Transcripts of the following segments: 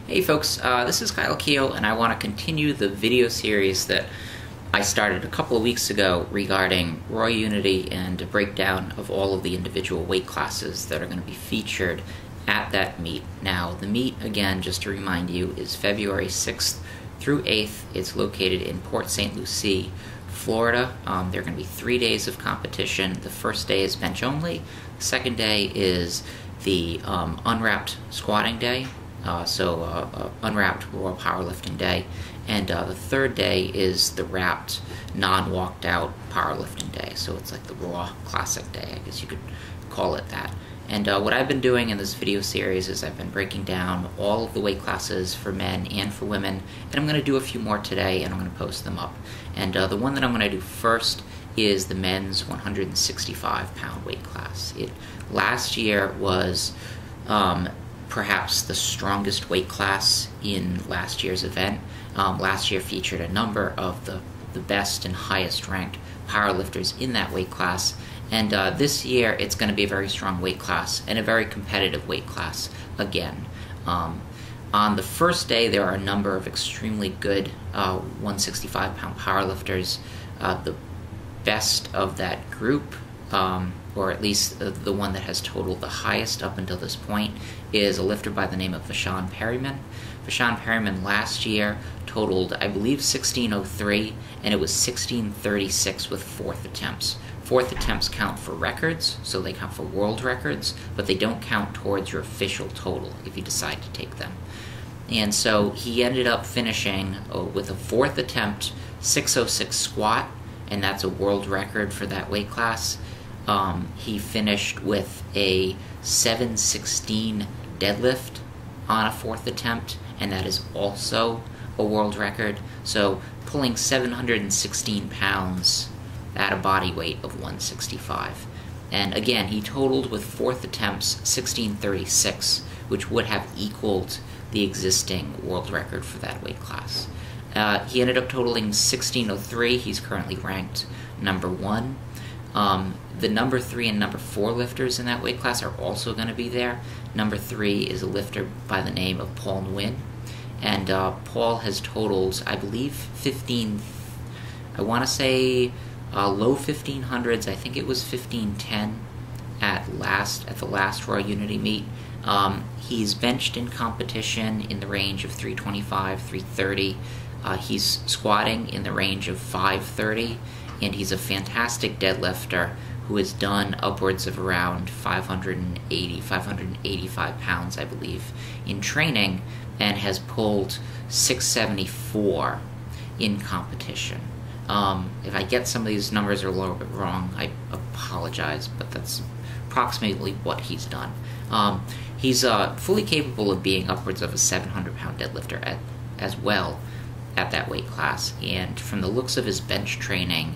Hey folks, this is Kyle Keel, and I want to continue the video series that I started a couple of weeks ago regarding Raw Unity and a breakdown of all of the individual weight classes that are going to be featured at that meet. Now, the meet, again, just to remind you, is February 6th through 8th. It's located in Port St. Lucie, Florida. There are going to be 3 days of competition. The first day is bench only. The second day is the Unwrapped squatting day. Unwrapped Raw Powerlifting Day, and the third day is the Wrapped Non-Walked Out Powerlifting Day, so it's like the Raw Classic Day, I guess you could call it that. And what I've been doing in this video series is I've been breaking down all of the weight classes for men and for women, and I'm going to do a few more today, and I'm going to post them up. And the one that I'm going to do first is the men's 165-pound weight class. Last year was perhaps the strongest weight class in last year's event. Last year featured a number of the best and highest ranked powerlifters in that weight class, and this year it's going to be a very strong weight class and a very competitive weight class again. On the first day there are a number of extremely good 165-pound powerlifters. The best of that group, or at least the one that has totaled the highest up until this point, is a lifter by the name of Vashawn Perryman. Vashawn Perryman last year totaled, I believe, 1603, and it was 1636 with fourth attempts. Fourth attempts count for records, so they count for world records, but they don't count towards your official total if you decide to take them. And so he ended up finishing with a fourth attempt 606 squat, and that's a world record for that weight class. He finished with a 716 deadlift on a fourth attempt, and that is also a world record. So pulling 716 pounds at a body weight of 165. And again, he totaled with fourth attempts 1636, which would have equaled the existing world record for that weight class. He ended up totaling 1603. He's currently ranked number 1. The number 3 and number 4 lifters in that weight class are also going to be there. Number 3 is a lifter by the name of Paul Nguyen, and Paul has totaled, I believe, 15, I want to say low 1500s, I think it was 1510 at the last Raw Unity meet. He's benched in competition in the range of 325, 330. He's squatting in the range of 530, and he's a fantastic deadlifter who has done upwards of around 580, 585 pounds, I believe, in training, and has pulled 674 in competition. If I get some of these numbers a little bit wrong, I apologize, but that's approximately what he's done. He's fully capable of being upwards of a 700-pound deadlifter as well at that weight class, and from the looks of his bench training,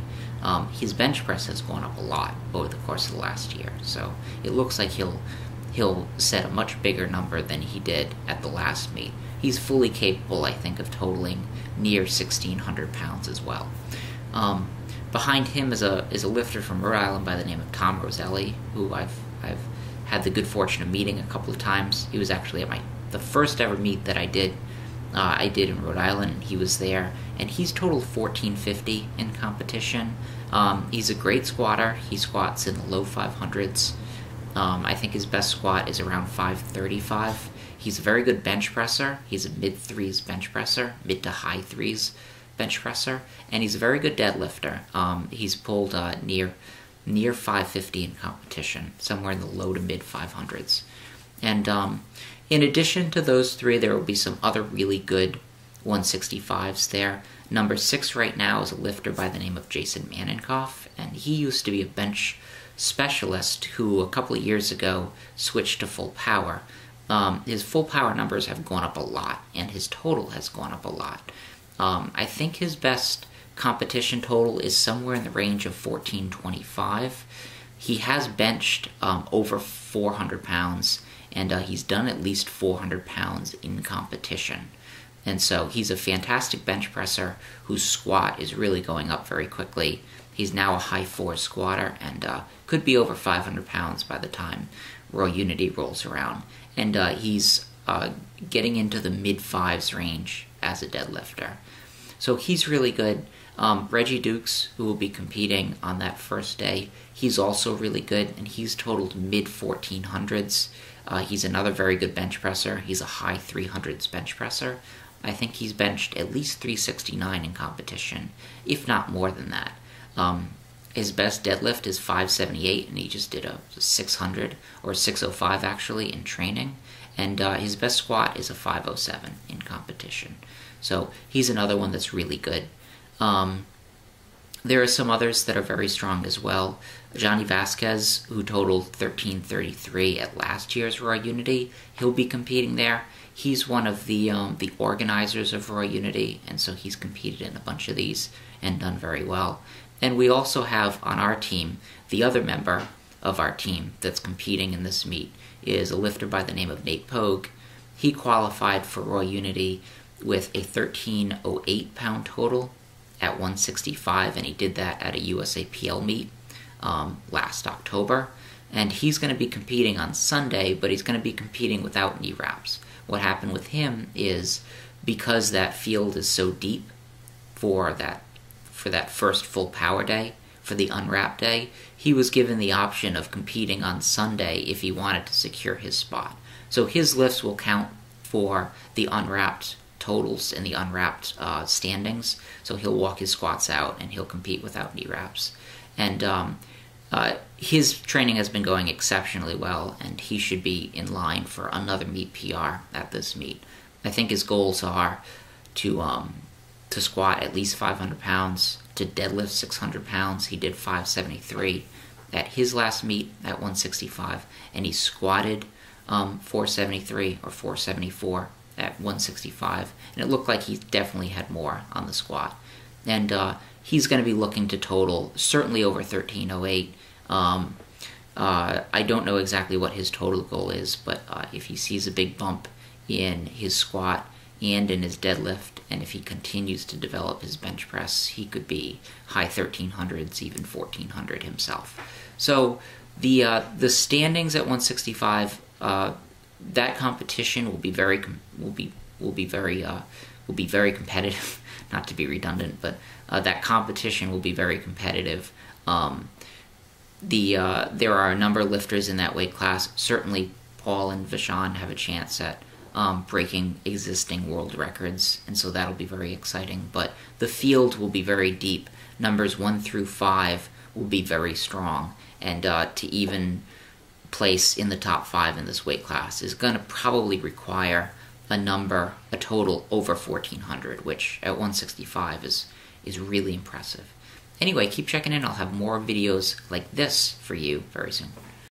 his bench press has gone up a lot over the course of the last year, so it looks like he'll set a much bigger number than he did at the last meet. He's fully capable, I think, of totaling near 1,600 pounds as well. Behind him is a lifter from Rhode Island by the name of Tom Roselli, who I've had the good fortune of meeting a couple of times. He was actually at the first ever meet that I did in Rhode Island, and he was there, and he's totaled 1450 in competition. He's a great squatter. He squats in the low 500s. I think his best squat is around 535. He's a very good bench presser. He's a mid-3s bench presser, mid to high 3s bench presser, and he's a very good deadlifter. He's pulled near 550 in competition, somewhere in the low to mid 500s. And in addition to those three, there will be some other really good 165s there. Number 6 right now is a lifter by the name of Jason Maninkoff, and he used to be a bench specialist who a couple of years ago switched to full power. His full power numbers have gone up a lot, and his total has gone up a lot. I think his best competition total is somewhere in the range of 1425. He has benched over 400 pounds, and he's done at least 400 pounds in competition. And so he's a fantastic bench presser whose squat is really going up very quickly. He's now a high 4 squatter and could be over 500 pounds by the time Raw Unity rolls around. And he's getting into the mid-5s range as a deadlifter. So he's really good. Reggie Dukes, who will be competing on that first day, he's also really good, and he's totaled mid-1400s. He's another very good bench presser. He's a high 300s bench presser. I think he's benched at least 369 in competition, if not more than that. His best deadlift is 578, and he just did a 600, or 605 actually, in training. And his best squat is a 507 in competition. So he's another one that's really good. There are some others that are very strong as well. Johnny Vasquez, who totaled 1333 at last year's Raw Unity, he'll be competing there. He's one of the organizers of Raw Unity, and so he's competed in a bunch of these and done very well. And we also have on our team, the other member of our team that's competing in this meet is a lifter by the name of Nate Pogue. He qualified for Raw Unity with a 1308 pound total at 165, and he did that at a USAPL meet last October. And he's going to be competing on Sunday, but he's going to be competing without knee wraps. What happened with him is, because that field is so deep for that first full power day, for the Unwrapped day, he was given the option of competing on Sunday if he wanted to secure his spot. So his lifts will count for the Unwrapped totals and the Unwrapped standings. So he'll walk his squats out and he'll compete without knee wraps. And his training has been going exceptionally well, and he should be in line for another meet PR at this meet. I think his goals are to squat at least 500 pounds, to deadlift 600 pounds. He did 573 at his last meet at 165, and he squatted 473 or 474 at 165, and it looked like he definitely had more on the squat. And he's going to be looking to total certainly over 1308. I don't know exactly what his total goal is, but if he sees a big bump in his squat and in his deadlift, and if he continues to develop his bench press, he could be high 1300s, even 1400 himself. So the standings at 165, that competition will be very competitive. Not to be redundant, but that competition will be very competitive. There are a number of lifters in that weight class. Certainly, Paul and Vishon have a chance at breaking existing world records, and so that'll be very exciting. But the field will be very deep. Numbers 1 through 5 will be very strong, and to even place in the top 5 in this weight class is going to probably require a total over 1400, which at 165 is really impressive. Anyway, keep checking in. I'll have more videos like this for you very soon.